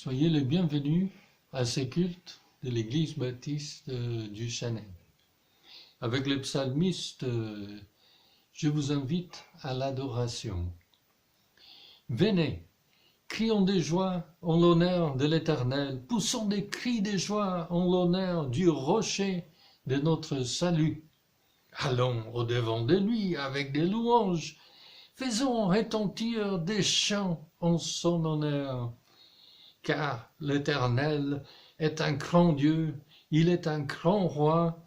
Soyez les bienvenus à ces cultes de l'Église baptiste du Channel. Avec le psalmiste, je vous invite à l'adoration. Venez, crions de joie en l'honneur de l'Éternel, poussons des cris de joie en l'honneur du rocher de notre salut. Allons au-devant de lui avec des louanges, faisons retentir des chants en son honneur. Car l'Éternel est un grand Dieu, il est un grand roi.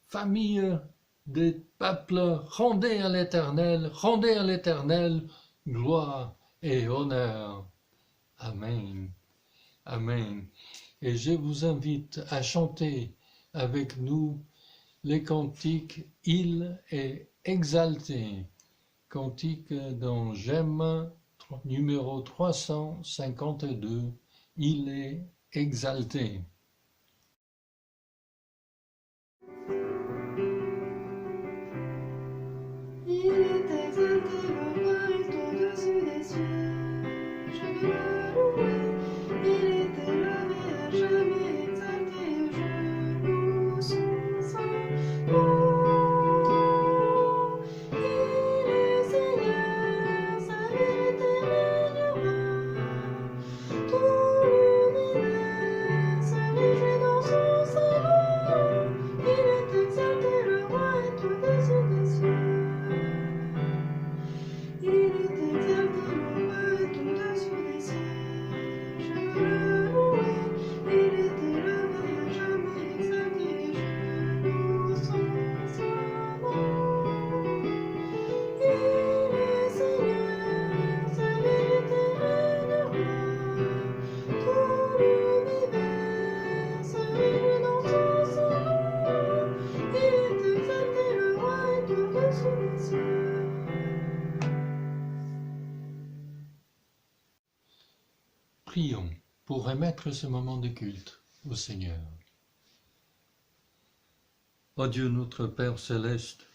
Famille des peuples, rendez à l'Éternel, gloire et honneur. Amen. Amen. Et je vous invite à chanter avec nous les cantiques « Il est exalté ». Cantique dans J'aime, numéro 352. Il est exalté. Il est exalté, le roi est au-dessus des cieux. Je vais le louer. Il est élevé, à jamais exalté. Je loue son saint nom. Il est Seigneur, sa vérité régnera. Tout l'univers se réjouit dans son salut. Il est exalté, le roi est au-dessus des cieux. Il est exalté, le roi est au-dessus des cieux. Je veux le louer. Il est élevé, à jamais exalté. Je loue son saint nom. Il est Seigneur, sa vérité régnera. Tout l'univers se réjouit dans son salut. Il est exalté, le roi est au-dessus des cieux. Prions pour remettre ce moment de culte au Seigneur. Ô Dieu notre Père céleste,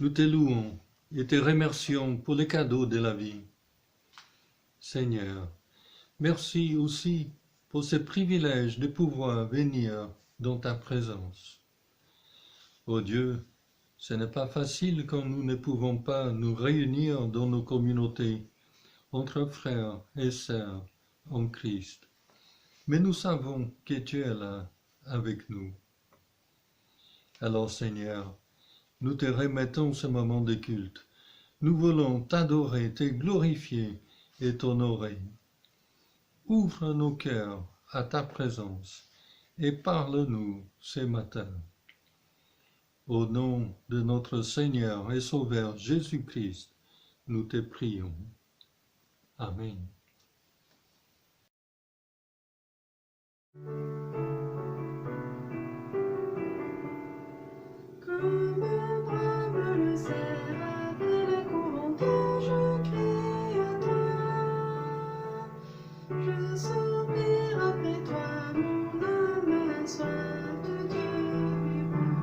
nous te louons et te remercions pour les cadeaux de la vie. Seigneur, merci aussi pour ce privilège de pouvoir venir dans ta présence. Ô Dieu, ce n'est pas facile quand nous ne pouvons pas nous réunir dans nos communautés, entre frères et sœurs en Christ. Mais nous savons que tu es là avec nous. Alors Seigneur, nous te remettons ce moment de culte. Nous voulons t'adorer, te glorifier et t'honorer. Ouvre nos cœurs à ta présence et parle-nous ce matin. Au nom de notre Seigneur et Sauveur Jésus-Christ, nous te prions. Amen. Comme un brave le cerf après la courante, je crie à toi. Je soupire après toi, mon âme a soif de Dieu vivant.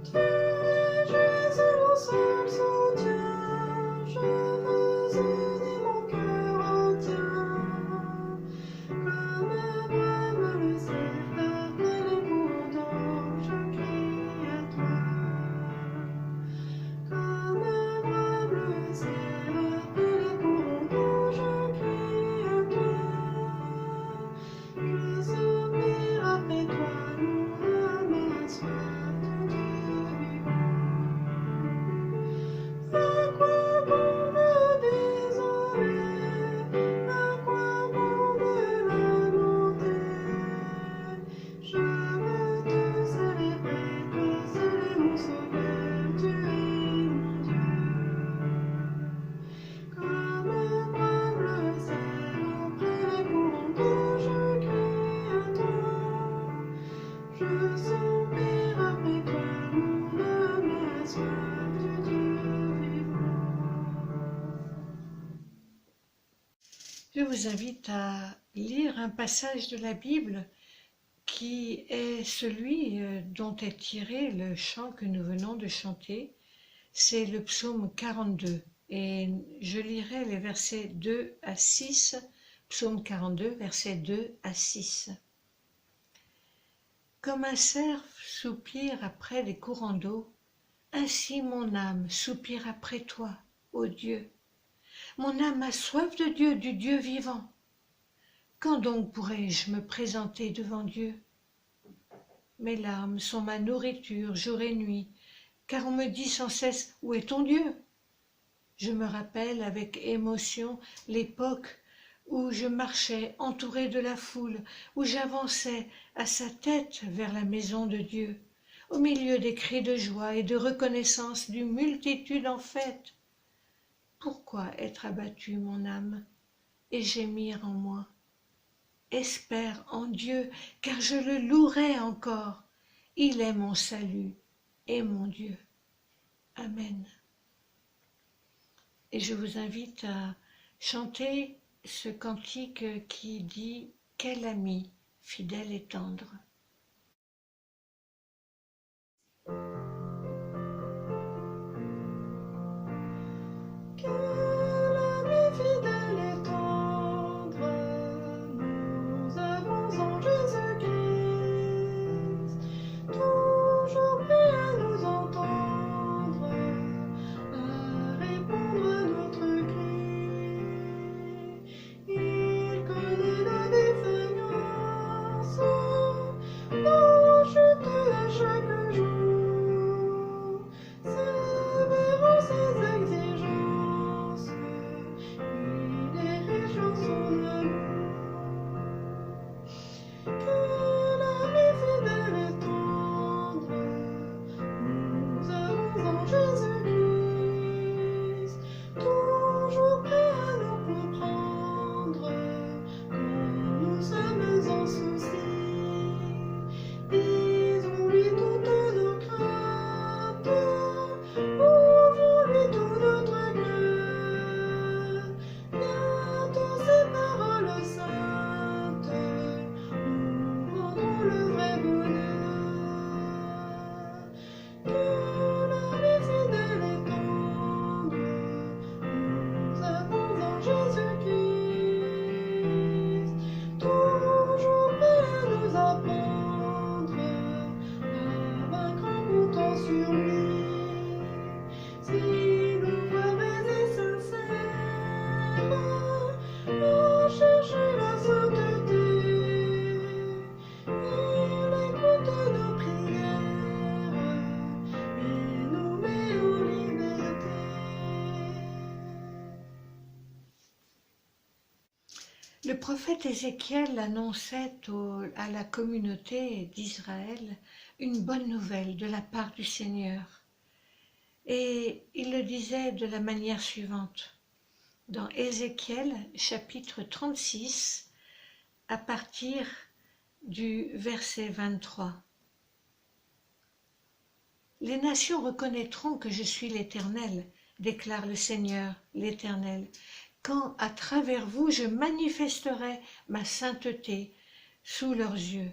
Tu es Jésus, mon seul soutien, je veux unir mon cœur entier. Comme un brave le cerf après la courante, je crie à toi. Comme un brave le cerf après la courante, je crie à toi. Je soupire après toi, mon âme a soif de Dieu vivant. À quoi bon me désoler? À quoi bon me lamenter? Je veux te célébrer, toi seul est mon sauveur, tu es mon Dieu. Comme un brave le cerf après la courante, je crie à toi. Je soupire après toi, mon âme a soif de Dieu vivant. Je vous invite à lire un passage de la Bible qui est celui dont est tiré le chant que nous venons de chanter. C'est le psaume 42 et je lirai les versets 2 à 6 Psaume 42, versets 2 à 6. Comme un cerf soupire après les courants d'eau, ainsi mon âme soupire après toi, ô Dieu. Mon âme a soif de Dieu, du Dieu vivant. Quand donc pourrai-je me présenter devant Dieu? Mes larmes sont ma nourriture jour et nuit, car on me dit sans cesse « Où est ton Dieu ?» Je me rappelle avec émotion l'époque où je marchais entouré de la foule, où j'avançais à sa tête vers la maison de Dieu, au milieu des cris de joie et de reconnaissance d'une multitude en fête. Pourquoi être abattu, mon âme, et gémir en moi? Espère en Dieu, car je le louerai encore. Il est mon salut et mon Dieu. Amen. Et je vous invite à chanter ce cantique qui dit « Quel ami, fidèle et tendre ». Quel ami fidèle et tendre nous avons en Jésus-Christ, toujours prêt à nous entendre, à répondre à notre cri. Il connaît nos défaillances, nos chutes à chaque jour, sévère ses exigences, il est riche en son amour. Quel ami fidèle et tendre nous avons en Jésus-Christ, toujours prêt à nous comprendre quand nous sommes en souci. Disons-lui toutes nos craintes, ouvrons-lui tout notre cœur. Bientôt ces paroles saintes nous rendront le vrai bonheur. Quel ami fidèle et tendre nous avons en Jésus-Christ, toujours prêt à nous apprendre à vaincre en comptant sur lui. Si nos voix vraies et sincères ont cherché la sainteté, il écoute nos prières et nous met en liberté. Le prophète Ézéchiel annonçait à la communauté d'Israël une bonne nouvelle de la part du Seigneur. Et il le disait de la manière suivante. Dans Ézéchiel, chapitre 36, à partir du verset 23. Les nations reconnaîtront que je suis l'Éternel, déclare le Seigneur, l'Éternel, quand à travers vous je manifesterai ma sainteté sous leurs yeux.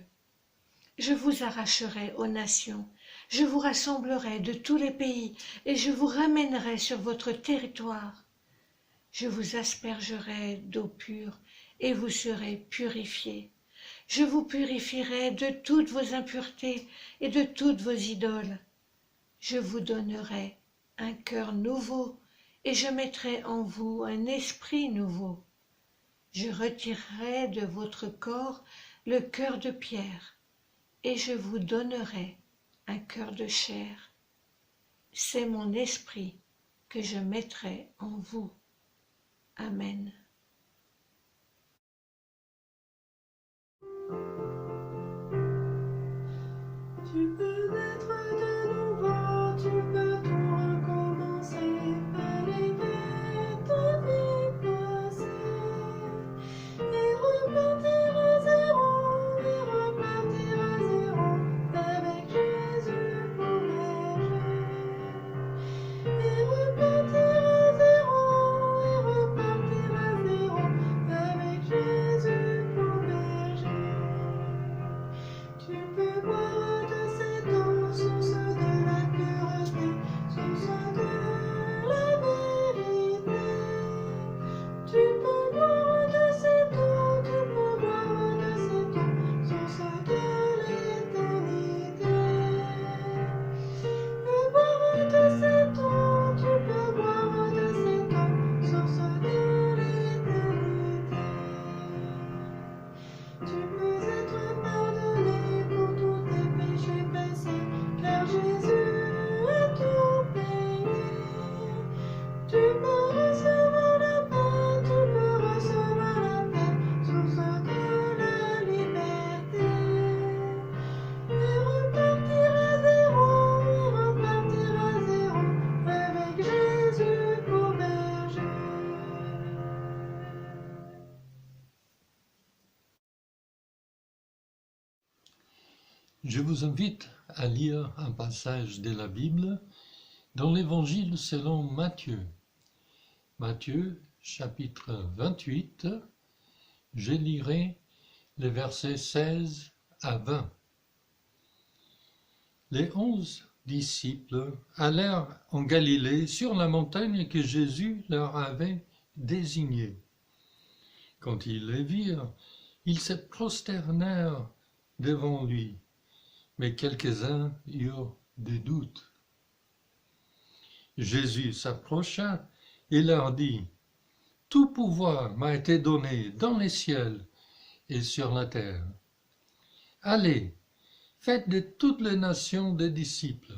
Je vous arracherai aux nations, je vous rassemblerai de tous les pays et je vous ramènerai sur votre territoire. Je vous aspergerai d'eau pure et vous serez purifiés. Je vous purifierai de toutes vos impuretés et de toutes vos idoles. Je vous donnerai un cœur nouveau et je mettrai en vous un esprit nouveau. Je retirerai de votre corps le cœur de pierre et je vous donnerai un cœur de chair. C'est mon esprit que je mettrai en vous. Amen. Tu peux naître de nouveau, tu peux tout recommencer, balayer ta vie passée, et repartir à zéro, avec Jésus pour berger. Et repartir à zéro, avec Jésus pour berger. Tu peux boire de cet eau Je vous invite à lire un passage de la Bible dans l'Évangile selon Matthieu. Matthieu, chapitre 28, je lirai les versets 16 à 20. Les 11 disciples allèrent en Galilée sur la montagne que Jésus leur avait désignée. Quand ils les virent, ils se prosternèrent devant lui, mais quelques-uns eurent des doutes. Jésus s'approcha et leur dit, « Tout pouvoir m'a été donné dans les ciels et sur la terre. Allez, faites de toutes les nations des disciples,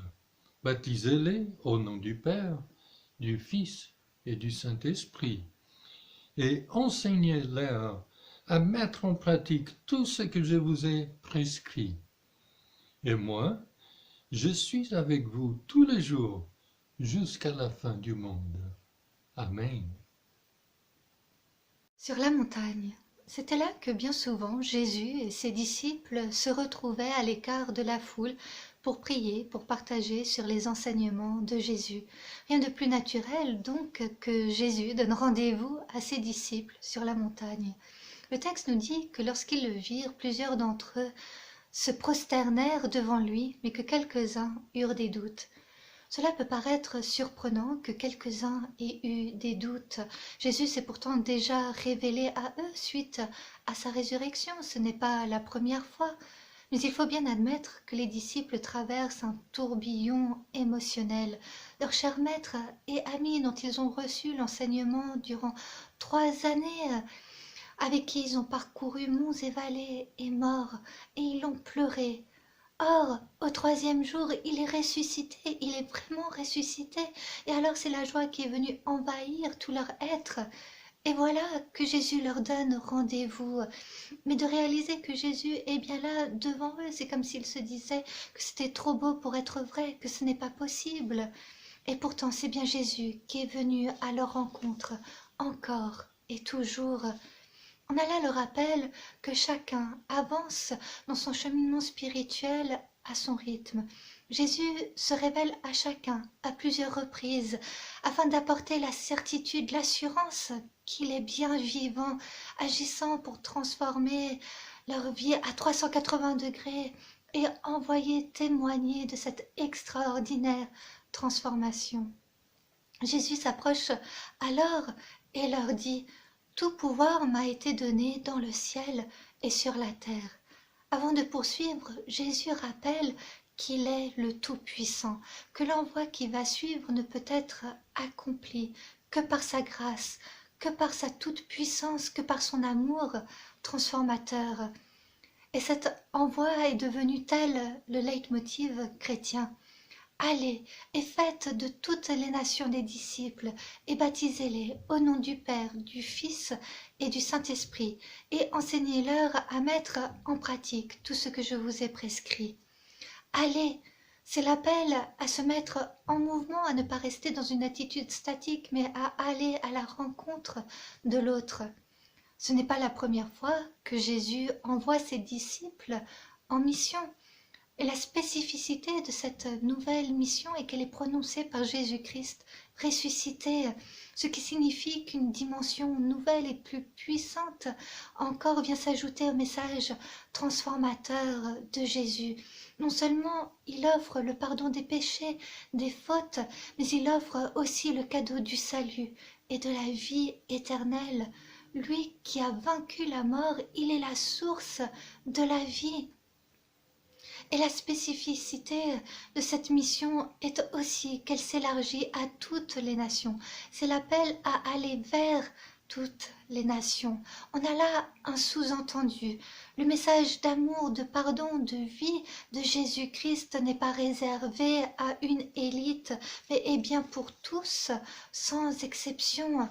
baptisez-les au nom du Père, du Fils et du Saint-Esprit, et enseignez-leur à mettre en pratique tout ce que je vous ai prescrit. Et moi, je suis avec vous tous les jours jusqu'à la fin du monde. Amen. » Sur la montagne, c'était là que bien souvent Jésus et ses disciples se retrouvaient à l'écart de la foule pour prier, pour partager sur les enseignements de Jésus. Rien de plus naturel donc que Jésus donne rendez-vous à ses disciples sur la montagne. Le texte nous dit que lorsqu'ils le virent, plusieurs d'entre eux se prosternèrent devant lui, mais que quelques-uns eurent des doutes. Cela peut paraître surprenant que quelques-uns aient eu des doutes. Jésus s'est pourtant déjà révélé à eux suite à sa résurrection. Ce n'est pas la première fois. Mais il faut bien admettre que les disciples traversent un tourbillon émotionnel. Leur cher maître et ami dont ils ont reçu l'enseignement durant 3 années, avec qui ils ont parcouru monts et vallées, est mort et ils l'ont pleuré. Or, au 3e jour, il est ressuscité, il est vraiment ressuscité, et alors c'est la joie qui est venue envahir tout leur être. Et voilà que Jésus leur donne rendez-vous. Mais de réaliser que Jésus est bien là devant eux, c'est comme s'ils se disaient que c'était trop beau pour être vrai, que ce n'est pas possible. Et pourtant, c'est bien Jésus qui est venu à leur rencontre, encore et toujours. On a là le rappel que chacun avance dans son cheminement spirituel à son rythme. Jésus se révèle à chacun à plusieurs reprises afin d'apporter la certitude, l'assurance qu'il est bien vivant, agissant pour transformer leur vie à 380 degrés et envoyer témoigner de cette extraordinaire transformation. Jésus s'approche alors et leur dit « Tout pouvoir m'a été donné dans le ciel et sur la terre. » Avant de poursuivre, Jésus rappelle qu'il est le Tout-Puissant, que l'envoi qui va suivre ne peut être accompli que par sa grâce, que par sa toute-puissance, que par son amour transformateur. Et cet envoi est devenu tel le leitmotiv chrétien. Allez et faites de toutes les nations des disciples et baptisez-les au nom du Père, du Fils et du Saint-Esprit et enseignez-leur à mettre en pratique tout ce que je vous ai prescrit. Allez, c'est l'appel à se mettre en mouvement, à ne pas rester dans une attitude statique, mais à aller à la rencontre de l'autre. Ce n'est pas la première fois que Jésus envoie ses disciples en mission. Et la spécificité de cette nouvelle mission est qu'elle est prononcée par Jésus-Christ ressuscité, ce qui signifie qu'une dimension nouvelle et plus puissante encore vient s'ajouter au message transformateur de Jésus. Non seulement il offre le pardon des péchés, des fautes, mais il offre aussi le cadeau du salut et de la vie éternelle. Lui qui a vaincu la mort, il est la source de la vie. Et la spécificité de cette mission est aussi qu'elle s'élargit à toutes les nations. C'est l'appel à aller vers toutes les nations. On a là un sous-entendu. Le message d'amour, de pardon, de vie de Jésus-Christ n'est pas réservé à une élite, mais est bien pour tous, sans exception.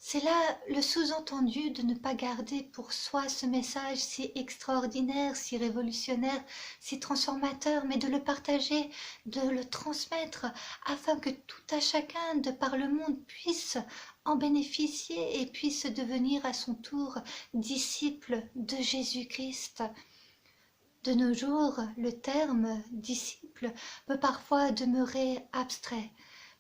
C'est là le sous-entendu de ne pas garder pour soi ce message si extraordinaire, si révolutionnaire, si transformateur, mais de le partager, de le transmettre, afin que tout à chacun de par le monde puisse en bénéficier et puisse devenir à son tour disciple de Jésus-Christ. De nos jours, le terme « disciple » peut parfois demeurer abstrait,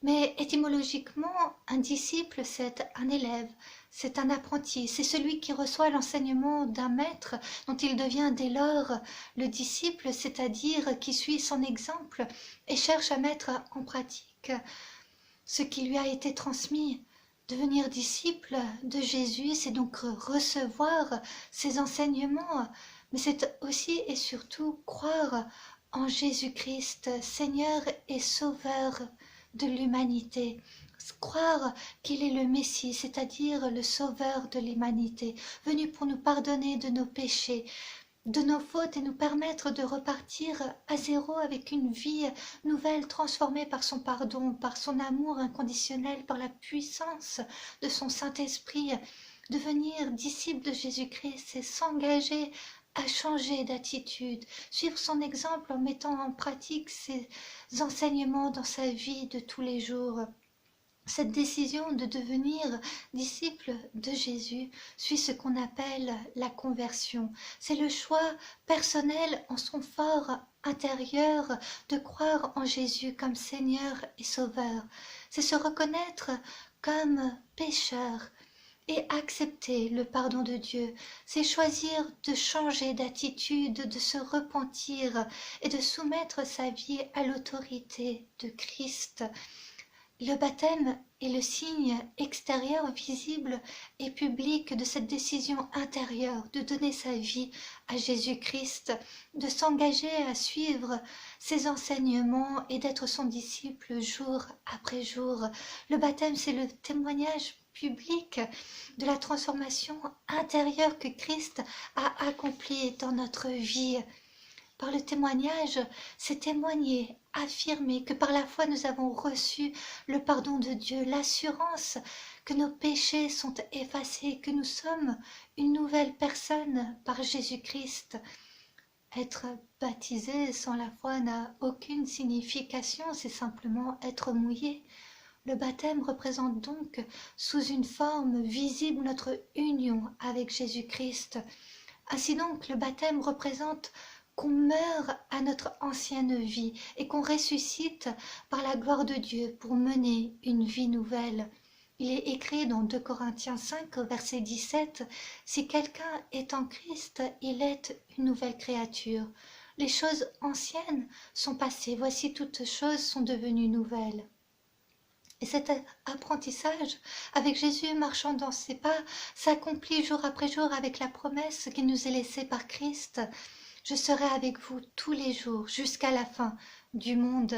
mais étymologiquement, un disciple, c'est un élève, c'est un apprenti, c'est celui qui reçoit l'enseignement d'un maître dont il devient dès lors le disciple, c'est-à-dire qui suit son exemple et cherche à mettre en pratique ce qui lui a été transmis. Devenir disciple de Jésus, c'est donc recevoir ses enseignements, mais c'est aussi et surtout croire en Jésus-Christ, Seigneur et Sauveur de l'humanité. Croire qu'il est le Messie, c'est-à-dire le Sauveur de l'humanité, venu pour nous pardonner de nos péchés, de nos fautes et nous permettre de repartir à zéro avec une vie nouvelle transformée par son pardon, par son amour inconditionnel, par la puissance de son Saint-Esprit. Devenir disciple de Jésus-Christ, c'est s'engager à changer d'attitude, suivre son exemple en mettant en pratique ses enseignements dans sa vie de tous les jours. Cette décision de devenir disciple de Jésus suit ce qu'on appelle la conversion. C'est le choix personnel en son fort intérieur de croire en Jésus comme Seigneur et Sauveur. C'est se reconnaître comme pécheur et accepter le pardon de Dieu. C'est choisir de changer d'attitude, de se repentir et de soumettre sa vie à l'autorité de Christ. Le baptême est le signe extérieur, visible et public de cette décision intérieure de donner sa vie à Jésus-Christ, de s'engager à suivre ses enseignements et d'être son disciple jour après jour. Le baptême, c'est le témoignage public de la transformation intérieure que Christ a accomplie dans notre vie. Par le témoignage, c'est témoigner, affirmer que par la foi nous avons reçu le pardon de Dieu, l'assurance que nos péchés sont effacés, que nous sommes une nouvelle personne par Jésus-Christ. Être baptisé sans la foi n'a aucune signification, c'est simplement être mouillé. Le baptême représente donc sous une forme visible notre union avec Jésus-Christ. Ainsi donc, le baptême représente qu'on meurt à notre ancienne vie et qu'on ressuscite par la gloire de Dieu pour mener une vie nouvelle. Il est écrit dans 2 Corinthiens 5, verset 17, « Si quelqu'un est en Christ, il est une nouvelle créature. Les choses anciennes sont passées, voici toutes choses sont devenues nouvelles. » Et cet apprentissage avec Jésus marchant dans ses pas s'accomplit jour après jour avec la promesse qui nous est laissée par Christ. Je serai avec vous tous les jours jusqu'à la fin du monde.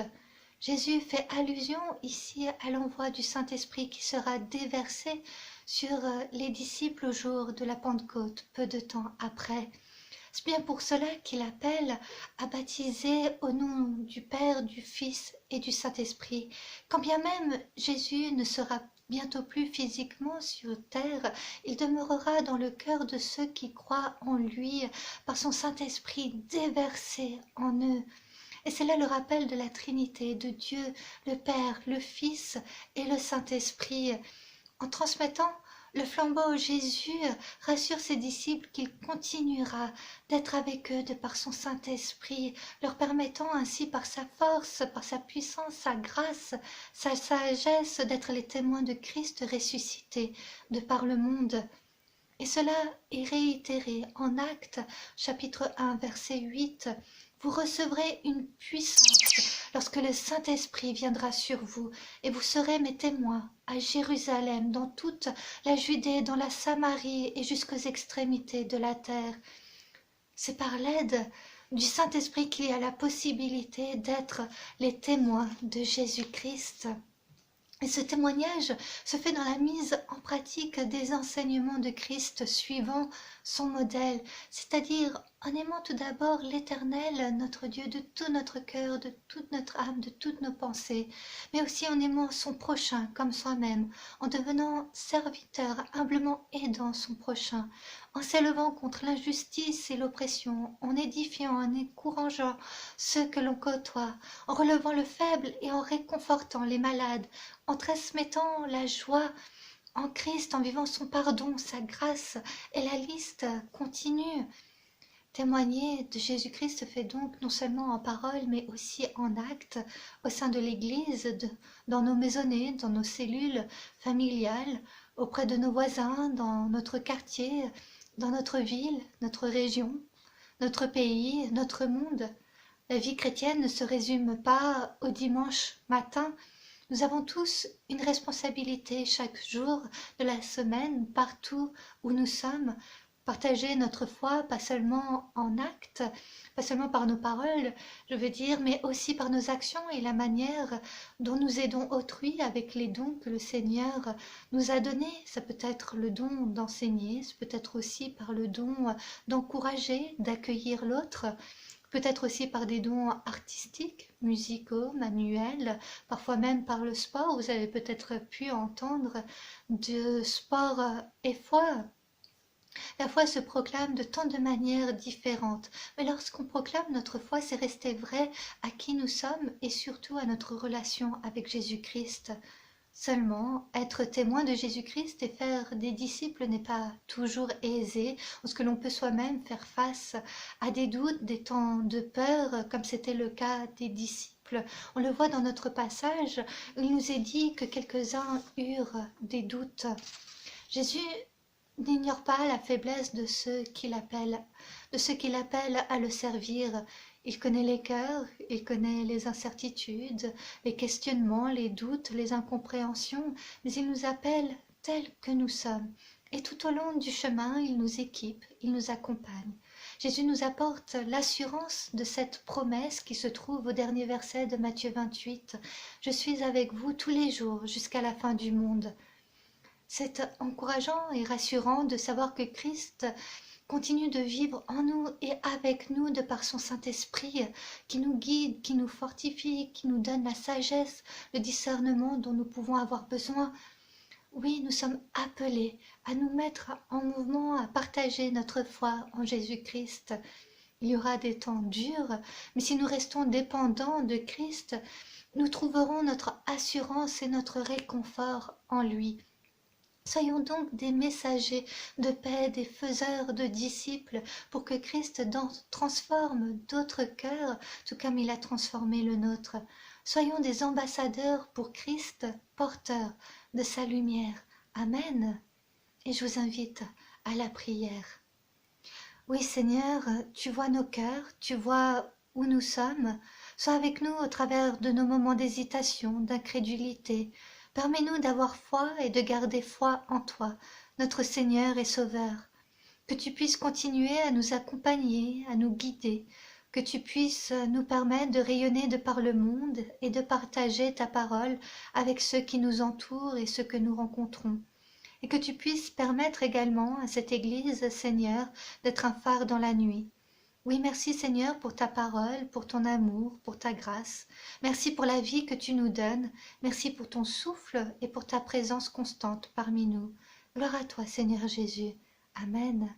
Jésus fait allusion ici à l'envoi du Saint-Esprit qui sera déversé sur les disciples au jour de la Pentecôte, peu de temps après. C'est bien pour cela qu'il appelle à baptiser au nom du Père, du Fils et du Saint-Esprit. Quand bien même Jésus ne sera bientôt plus physiquement sur terre, il demeurera dans le cœur de ceux qui croient en lui par son Saint-Esprit déversé en eux. Et c'est là le rappel de la Trinité, de Dieu, le Père, le Fils et le Saint-Esprit. En transmettant le flambeau, Jésus rassure ses disciples qu'il continuera d'être avec eux de par son Saint-Esprit, leur permettant ainsi par sa force, par sa puissance, sa grâce, sa sagesse d'être les témoins de Christ ressuscité de par le monde. Et cela est réitéré en Actes, chapitre 1, verset 8. Vous recevrez une puissance lorsque le Saint-Esprit viendra sur vous, et vous serez mes témoins à Jérusalem, dans toute la Judée, dans la Samarie et jusqu'aux extrémités de la terre. C'est par l'aide du Saint-Esprit qu'il y a la possibilité d'être les témoins de Jésus-Christ. Et ce témoignage se fait dans la mise en pratique des enseignements de Christ suivant son modèle, c'est-à-dire en aimant tout d'abord l'Éternel, notre Dieu, de tout notre cœur, de toute notre âme, de toutes nos pensées, mais aussi en aimant son prochain comme soi-même, en devenant serviteur, humblement aidant son prochain, en s'élevant contre l'injustice et l'oppression, en édifiant, en encourageant ceux que l'on côtoie, en relevant le faible et en réconfortant les malades, en transmettant la joie en Christ, en vivant son pardon, sa grâce, et la liste continue. Témoigner de Jésus-Christ se fait donc non seulement en parole, mais aussi en acte, au sein de l'Église, dans nos maisonnées, dans nos cellules familiales, auprès de nos voisins, dans notre quartier, dans notre ville, notre région, notre pays, notre monde. La vie chrétienne ne se résume pas au dimanche matin. Nous avons tous une responsabilité chaque jour de la semaine, partout où nous sommes, partager notre foi, pas seulement en actes, pas seulement par nos paroles, je veux dire, mais aussi par nos actions et la manière dont nous aidons autrui avec les dons que le Seigneur nous a donnés. Ça peut être le don d'enseigner, ça peut être aussi par le don d'encourager, d'accueillir l'autre, peut-être aussi par des dons artistiques, musicaux, manuels, parfois même par le sport. Vous avez peut-être pu entendre de sport et foi. La foi se proclame de tant de manières différentes, mais lorsqu'on proclame notre foi, c'est rester vrai à qui nous sommes et surtout à notre relation avec Jésus-Christ. Seulement, être témoin de Jésus-Christ et faire des disciples n'est pas toujours aisé, parce que l'on peut soi-même faire face à des doutes, des temps de peur, comme c'était le cas des disciples. On le voit dans notre passage, où il nous est dit que quelques-uns eurent des doutes. Jésus n'ignore pas la faiblesse de ceux qu'il appelle à le servir. Il connaît les cœurs, il connaît les incertitudes, les questionnements, les doutes, les incompréhensions, mais il nous appelle tels que nous sommes. Et tout au long du chemin, il nous équipe, il nous accompagne. Jésus nous apporte l'assurance de cette promesse qui se trouve au dernier verset de Matthieu 28. « Je suis avec vous tous les jours jusqu'à la fin du monde ». C'est encourageant et rassurant de savoir que Christ continue de vivre en nous et avec nous de par son Saint-Esprit qui nous guide, qui nous fortifie, qui nous donne la sagesse, le discernement dont nous pouvons avoir besoin. Oui, nous sommes appelés à nous mettre en mouvement, à partager notre foi en Jésus-Christ. Il y aura des temps durs, mais si nous restons dépendants de Christ, nous trouverons notre assurance et notre réconfort en lui. Soyons donc des messagers de paix, des faiseurs de disciples, pour que Christ transforme d'autres cœurs, tout comme il a transformé le nôtre. Soyons des ambassadeurs pour Christ, porteurs de sa lumière. Amen. Et je vous invite à la prière. Oui Seigneur, tu vois nos cœurs, tu vois où nous sommes. Sois avec nous au travers de nos moments d'hésitation, d'incrédulité. Permets-nous d'avoir foi et de garder foi en toi, notre Seigneur et Sauveur. Que tu puisses continuer à nous accompagner, à nous guider, que tu puisses nous permettre de rayonner de par le monde et de partager ta parole avec ceux qui nous entourent et ceux que nous rencontrons. Et que tu puisses permettre également à cette Église, Seigneur, d'être un phare dans la nuit. Oui, merci Seigneur pour ta parole, pour ton amour, pour ta grâce. Merci pour la vie que tu nous donnes. Merci pour ton souffle et pour ta présence constante parmi nous. Gloire à toi Seigneur Jésus. Amen.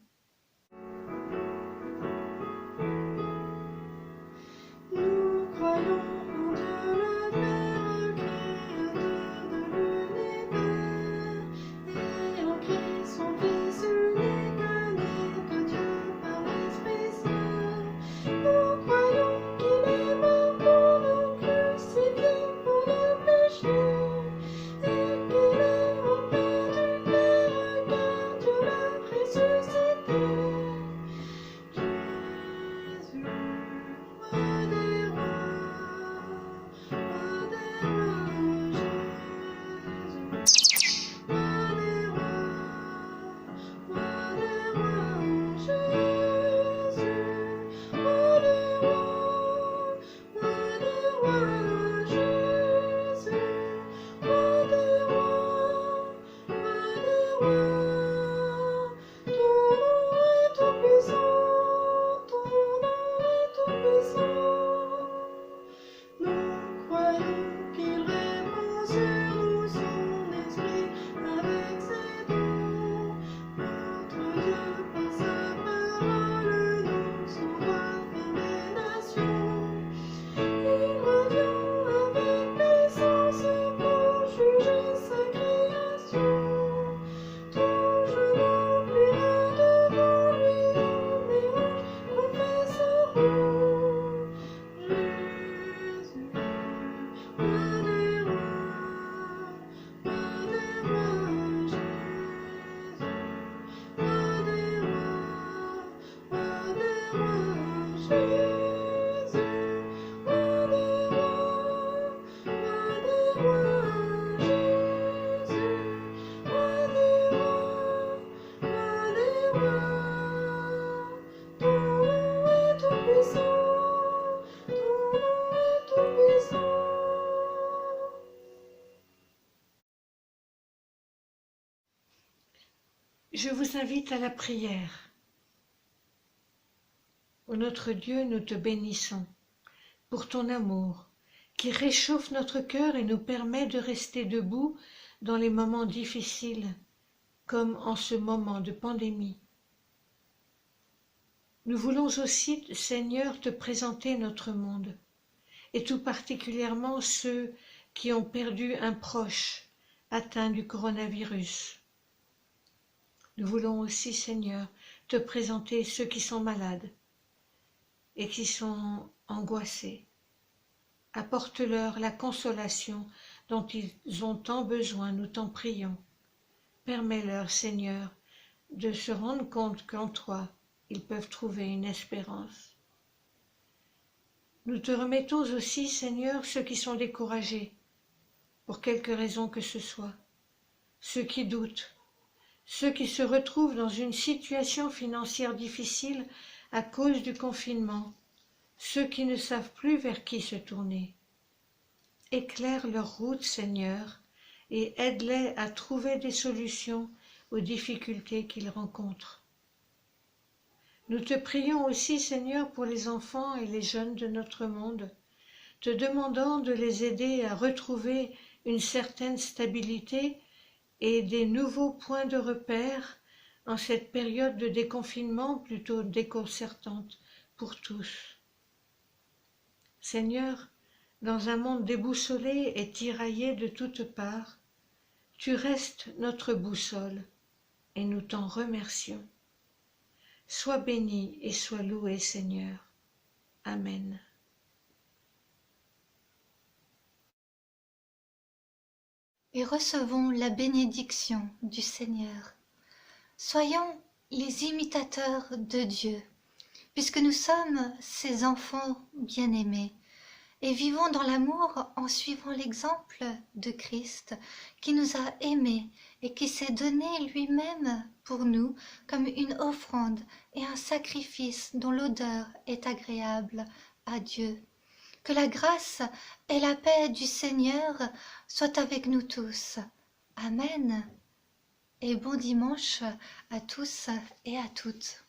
Nous croyons en Dieu le Père, Créateur de l'univers, et en Christ son Fils unique, né de Dieu par l'Esprit Saint. Nous croyons qu'il est mort pour nous, crucifié pour nos péchés, et qu'il est auprès du Père, car Dieu l'a ressuscité. Je vous invite à la prière. Ô notre Dieu, nous te bénissons pour ton amour qui réchauffe notre cœur et nous permet de rester debout dans les moments difficiles, comme en ce moment de pandémie. Nous voulons aussi, Seigneur, te présenter notre monde, et tout particulièrement ceux qui ont perdu un proche atteint du coronavirus. Nous voulons aussi, Seigneur, te présenter ceux qui sont malades et qui sont angoissés. Apporte-leur la consolation dont ils ont tant besoin, nous t'en prions. Permets-leur, Seigneur, de se rendre compte qu'en toi, ils peuvent trouver une espérance. Nous te remettons aussi, Seigneur, ceux qui sont découragés, pour quelque raison que ce soit, ceux qui doutent, ceux qui se retrouvent dans une situation financière difficile à cause du confinement, ceux qui ne savent plus vers qui se tourner. Éclaire leur route, Seigneur, et aide-les à trouver des solutions aux difficultés qu'ils rencontrent. Nous te prions aussi, Seigneur, pour les enfants et les jeunes de notre monde, te demandant de les aider à retrouver une certaine stabilité et des nouveaux points de repère en cette période de déconfinement plutôt déconcertante pour tous. Seigneur, dans un monde déboussolé et tiraillé de toutes parts, tu restes notre boussole et nous t'en remercions. Sois béni et sois loué, Seigneur. Amen. Et recevons la bénédiction du Seigneur. Soyons les imitateurs de Dieu, puisque nous sommes ses enfants bien-aimés, et vivons dans l'amour en suivant l'exemple de Christ, qui nous a aimés et qui s'est donné lui-même pour nous comme une offrande et un sacrifice dont l'odeur est agréable à Dieu. Que la grâce et la paix du Seigneur soient avec nous tous. Amen. Et bon dimanche à tous et à toutes.